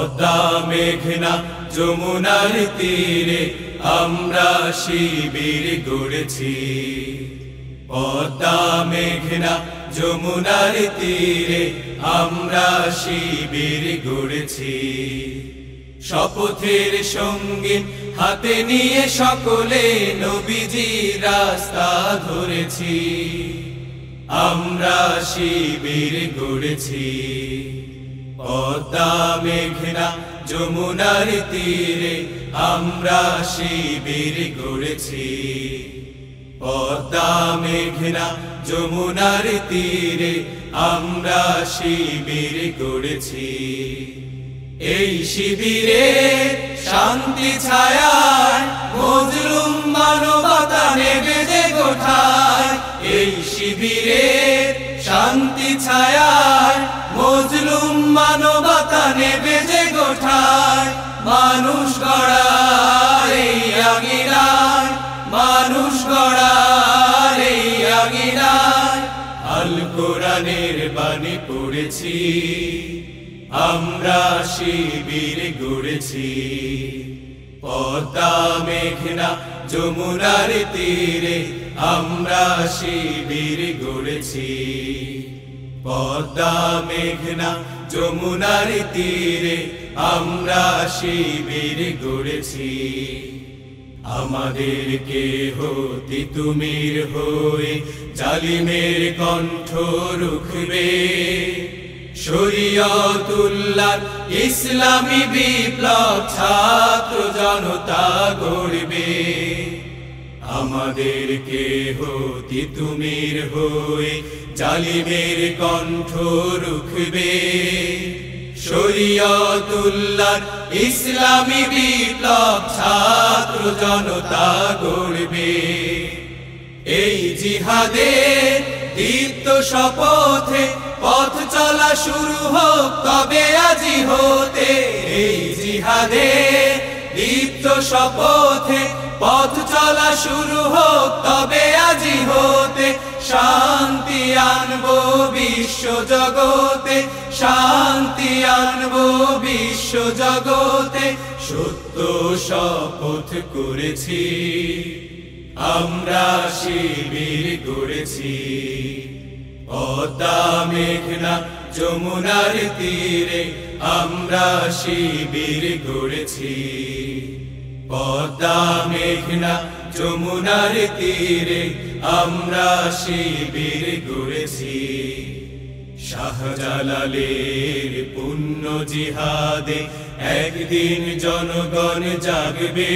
পদ্মা মেঘনা যমুনার তীরে আমরা শিবির গড়েছি। পদ্মা মেঘনা যমুনার তীরে আমরা শিবির গড়েছি। শপথের সঙ্গী হাতে নিয়ে সকলে নবীজির রাস্তা ধরেছি। আমরা শিবির গড়েছি। পদ্মা মেঘনা যমুনার তীরে আমরা শিবির গড়েছি। পদ্মা মেঘনা যমুনার তীরে আমরা শিবির গড়েছি। এই শিবিরে শান্তি ছায়ায় মজলুম মানবতা নেবে যে গোঠায়। এই শিবিরে শান্তি ছায়ায় মজলুম মানবতা নেবে যে গোঠায়। মানুষ গড়ার এই আঙিনায়, মানুষ গড়ার এই আঙিনায় আল কোরআনের বাণী পড়েছি। আমরা শিবির গড়েছি। পদ্মা মেঘনা যমুনার তীরে আমরা শিবির গড়েছি। পদ্মা মেঘনা যমুনার তীরে আমরা শিবির গড়েছি। আমাদেরকে হতে তুমির হয়ে জালিমের কণ্ঠ রুখবে। শরীয়তুল্লাহর ইসলামী বিপ্লব ছাত্র জনতা গড়বে। আমাদেরকে হতে তুমির হয়ে জালিমের কণ্ঠ রুখবে। শরীয়তুল্লাহর ইসলামী বিপ্লব ছাত্র জনতা গড়বে। এই জিহাদের দীপ্ত শপথে পথ চলা শুরু হোক তবে আজি হতে। এই জিহাদের দীপ্ত শপথে পথ চলা শুরু হোক তবে আজি হতে। শান্তি আনবো বিশ্ব জগতে, শান্তি আনবো বিশ্ব জগতে। সত্য শপথ করেছি, আমরা শিবির গড়েছি। পদ্মা মেঘনা যমুনার তীরে আমরা শিবির গড়েছি। পদ্মা মেঘনা যমুনার তীরে আমরা শিবির গড়েছি। শাহজালালের পুণ্য জিহাদে একদিন জনগণ জাগবে।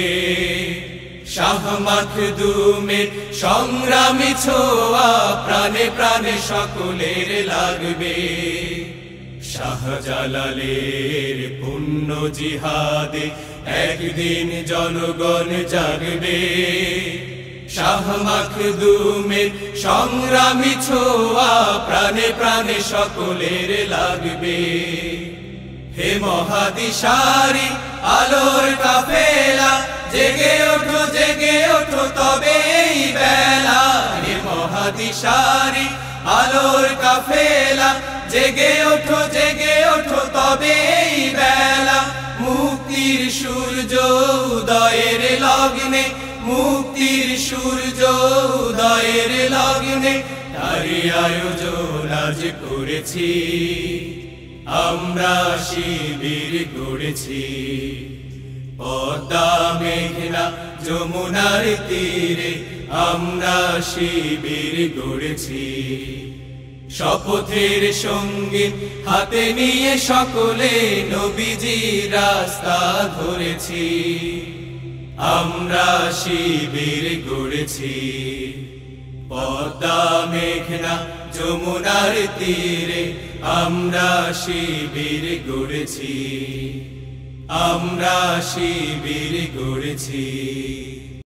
শাহ মাখদুমের সংগ্রামী ছোঁয়া প্রাণে প্রাণে সকলের লাগবে। শাহজালালের পুণ্য জিহাদে একদিন জনগণ জাগবে। শাহ মাখদুমের সংগ্রামী ছোঁয়া প্রাণে প্রাণে সকলের লাগবে। হে মহাদিশারি আলোর কাফেলা জেগে ওঠো, জেগে ওঠো তবে এই বেলা। হে মহাদিশারি আলোর কাফেলা জেগে ওঠো, জেগে ওঠো তবে এই বেলা। মুক্তির সূর্য উদয়ের লগ্নে, মুক্তির সূর্য উদয়ের লগ্নে তারই আয়োজন আজ করেছি। আমরা শিবির গড়েছি। পদ্মা মেঘনা যমুনার তীরে আমরা শিবির গড়েছি। শপথের সঙ্গী হাতে নিয়ে সকলে নবীজির রাস্তা ধরেছি। আমরা শিবির গড়েছি। পদ্মা মেঘনা যমুনার তীরে আমরা শিবির গড়েছি। আমরা শিবির গড়েছি।